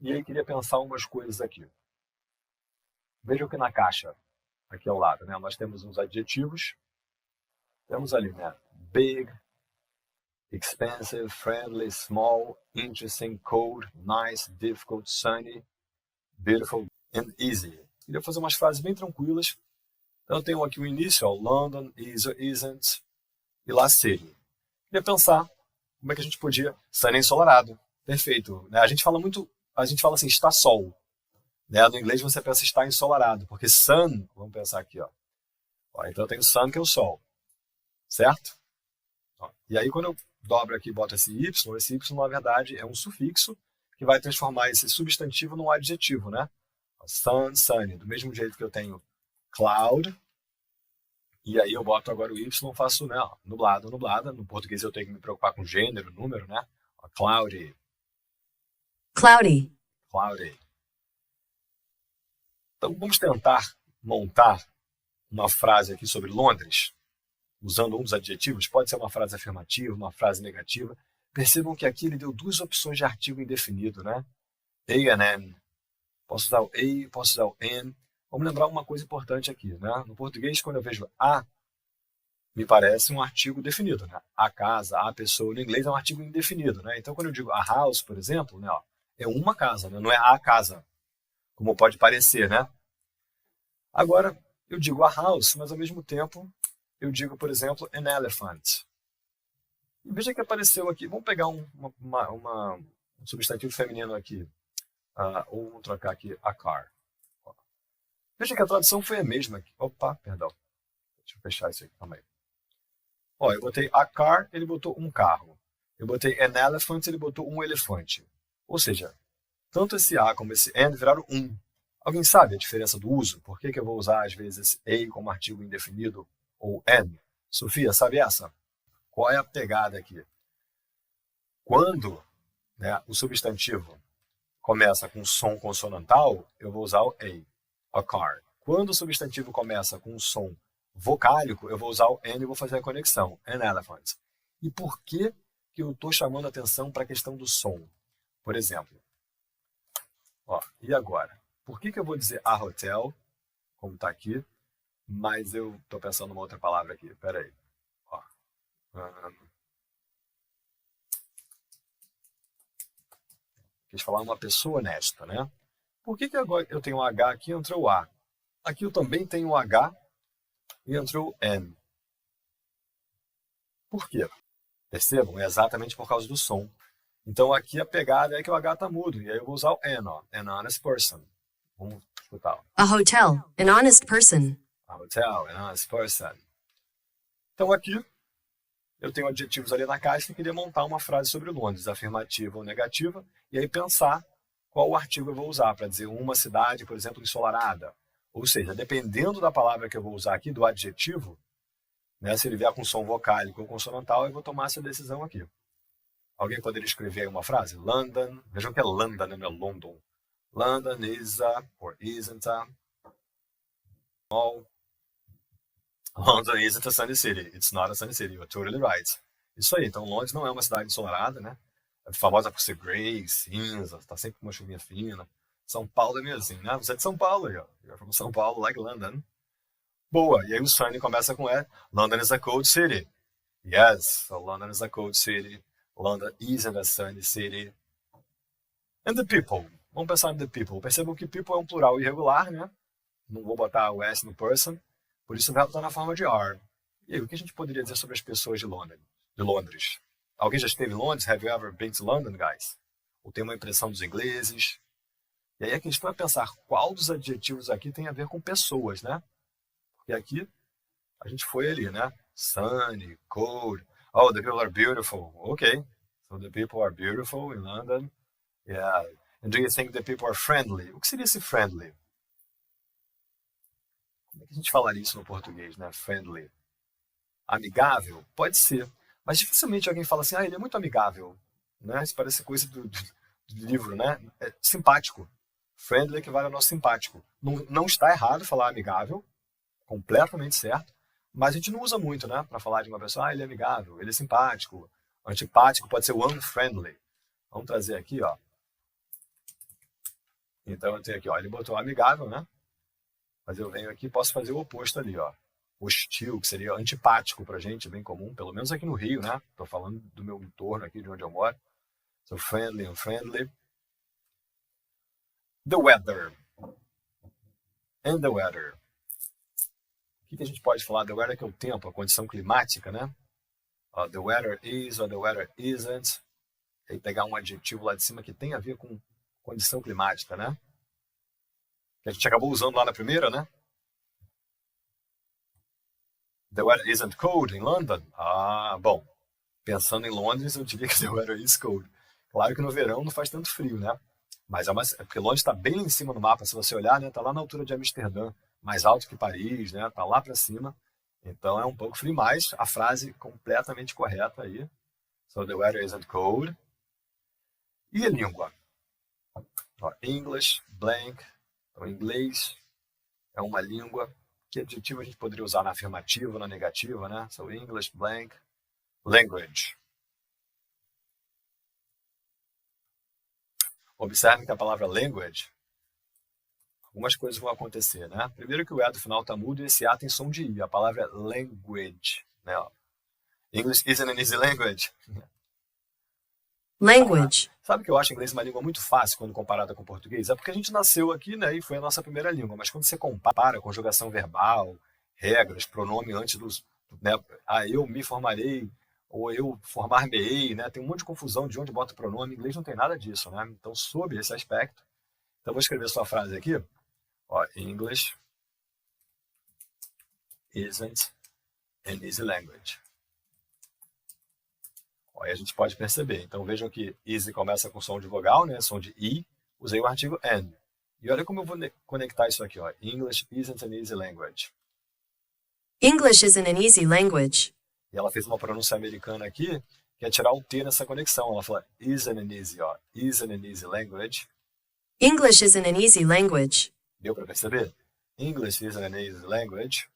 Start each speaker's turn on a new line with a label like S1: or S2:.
S1: E aí queria pensar umas coisas aqui. Vejam que na caixa, aqui ao lado, né, nós temos uns adjetivos. Temos ali, né? Big, expensive, friendly, small, interesting, cold, nice, difficult, sunny, beautiful and easy. Queria fazer umas frases bem tranquilas. Então eu tenho aqui o início, ó, London, is or isn't, e lá city. Queria pensar como é que a gente podia... Sunny ensolarado. Perfeito. Né? A gente fala assim, está sol. Né? No inglês você pensa está ensolarado, porque sun, vamos pensar aqui, ó. Então eu tenho sun, que é o sol. Certo? Ó, e aí quando eu dobro aqui e boto esse y na verdade é um sufixo que vai transformar esse substantivo num adjetivo, né? Sun, sunny. Do mesmo jeito que eu tenho cloud, e aí eu boto agora o y, faço, né, nublado, nublada. No português eu tenho que me preocupar com gênero, número, né? Cloudy,
S2: Cloudy.
S1: cloudy. Então vamos tentar montar uma frase aqui sobre Londres, usando um dos adjetivos. Pode ser uma frase afirmativa, uma frase negativa. Percebam que aqui ele deu duas opções de artigo indefinido, né? A and N. Posso usar o A, posso usar o N. Vamos lembrar uma coisa importante aqui, né? No português, quando eu vejo a, me parece um artigo definido, né? A casa, a pessoa. No inglês é um artigo indefinido, né? Então, quando eu digo a house, por exemplo, né, ó, é uma casa, né? Não é a casa, como pode parecer, né? Agora, eu digo a house, mas ao mesmo tempo eu digo, por exemplo, an elephant. E veja que apareceu aqui. Vamos pegar um substantivo feminino aqui. Ou vamos trocar aqui a car. Veja que a tradução foi a mesma aqui. Opa, perdão. Deixa eu fechar isso aqui também. Ó, eu botei a car, ele botou um carro. Eu botei an elephant, ele botou um elefante. Ou seja, tanto esse a como esse and viraram um. Alguém sabe a diferença do uso? Por que eu vou usar, às vezes, a como artigo indefinido ou an? Sofia, sabe essa? Qual é a pegada aqui? Quando, né, o substantivo começa com som consonantal, eu vou usar o a car. Quando o substantivo começa com som vocálico, eu vou usar o and e vou fazer a conexão, an elephant. E por que eu estou chamando a atenção para a questão do som? Por exemplo, ó, e agora? Por que eu vou dizer a hotel, como está aqui, mas eu estou pensando numa outra palavra aqui? Espera aí. Ó. Quis falar uma pessoa honesta, né? Por que agora eu tenho um H aqui e entrou o A? Aqui eu também tenho um H e entrou o N. Por quê? Percebam? É exatamente por causa do som. Então aqui a pegada é que o H está mudo. E aí eu vou usar o N, ó. An honest person. Vamos escutar.
S2: A hotel, an honest person.
S1: A hotel, an honest person. Então aqui eu tenho adjetivos ali na caixa e queria montar uma frase sobre Londres, afirmativa ou negativa, e aí pensar qual artigo eu vou usar para dizer uma cidade, por exemplo, ensolarada. Ou seja, dependendo da palavra que eu vou usar aqui, do adjetivo, né, se ele vier com som vocálico ou consonantal, eu vou tomar essa decisão aqui. Alguém poderia escrever aí uma frase? London, vejam que é London, não é London. London is a, or isn't a, small. London isn't a sunny city. It's not a sunny city. You're totally right. Isso aí. Então, Londres não é uma cidade ensolarada, né? É famosa por ser grey, cinza, tá sempre com uma chuvinha fina. São Paulo é meio assim, né? Você é de São Paulo, ó. You're from São Paulo, like London. Boa. E aí o sunny começa com E. London is a cold city. Yes, so London is a cold city. London isn't a sunny city. And the people. Vamos pensar em the people. Percebam que people é um plural irregular, né? Não vou botar o S no person. Por isso o verbo está na forma de are. E aí, o que a gente poderia dizer sobre as pessoas de Londres? Alguém já esteve em Londres? Have you ever been to London, guys? Ou tem uma impressão dos ingleses? E aí a questão é pensar qual dos adjetivos aqui tem a ver com pessoas, né? Porque aqui a gente foi ali, né? Sunny, cold. Oh, the people are beautiful. Okay. So the people are beautiful in London. Yeah. And do you think the people are friendly? O que seria esse friendly? Como é que a gente falaria isso no português, né? Friendly. Amigável? Pode ser. Mas dificilmente alguém fala assim, ele é muito amigável. Né? Isso parece coisa do livro, né? É simpático. Friendly equivale ao nosso simpático. Não está errado falar amigável, completamente certo, mas a gente não usa muito, né? Para falar de uma pessoa, ele é amigável, ele é simpático. Antipático pode ser unfriendly. Vamos trazer aqui, ó. Então eu tenho aqui, ó, ele botou amigável, né? Mas eu venho aqui e posso fazer o oposto ali, ó. Hostil, que seria antipático pra gente, bem comum, pelo menos aqui no Rio, né? Tô falando do meu entorno aqui, de onde eu moro. So friendly, unfriendly. The weather. And the weather. O que a gente pode falar? The weather que é o tempo, a condição climática, né? The weather is or the weather isn't. E aí pegar um adjetivo lá de cima que tem a ver com condição climática, né? Que a gente acabou usando lá na primeira, né? The weather isn't cold in London. Ah, bom. Pensando em Londres, eu diria que the weather is cold. Claro que no verão não faz tanto frio, né? Mas é porque Londres está bem lá em cima no mapa. Se você olhar, né? Tá lá na altura de Amsterdã, mais alto que Paris, né? Tá lá para cima. Então é um pouco frio, mas a frase completamente correta aí. So the weather isn't cold. E a língua? Ó, English, blank. Então, inglês é uma língua. Que adjetivo a gente poderia usar na afirmativa ou na negativa, né? So English, blank. Language. Observe que a palavra language, algumas coisas vão acontecer, né? Primeiro que o E do final está mudo e esse A tem som de I. A palavra é language, né? English isn't an easy language.
S2: Language.
S1: Sabe que eu acho inglês uma língua muito fácil quando comparada com o português? É porque a gente nasceu aqui, né? E foi a nossa primeira língua. Mas quando você compara conjugação verbal, regras, pronome antes dos... Né? Eu me formarei, ou eu formar-me-ei, né? Tem um monte de confusão de onde bota o pronome. Em inglês não tem nada disso, né? Então, sob esse aspecto... Então, vou escrever sua frase aqui. Ó, English isn't an easy language. Aí a gente pode perceber. Então vejam que easy começa com som de vogal, né? Som de I. Usei o artigo and. E olha como eu vou conectar isso aqui, ó. English isn't an easy language.
S2: English isn't an easy language.
S1: E ela fez uma pronúncia americana aqui, que é tirar o T nessa conexão. Ela fala isn't an easy, ó. Isn't an easy language.
S2: English isn't an easy language.
S1: Deu para perceber? English isn't an easy language.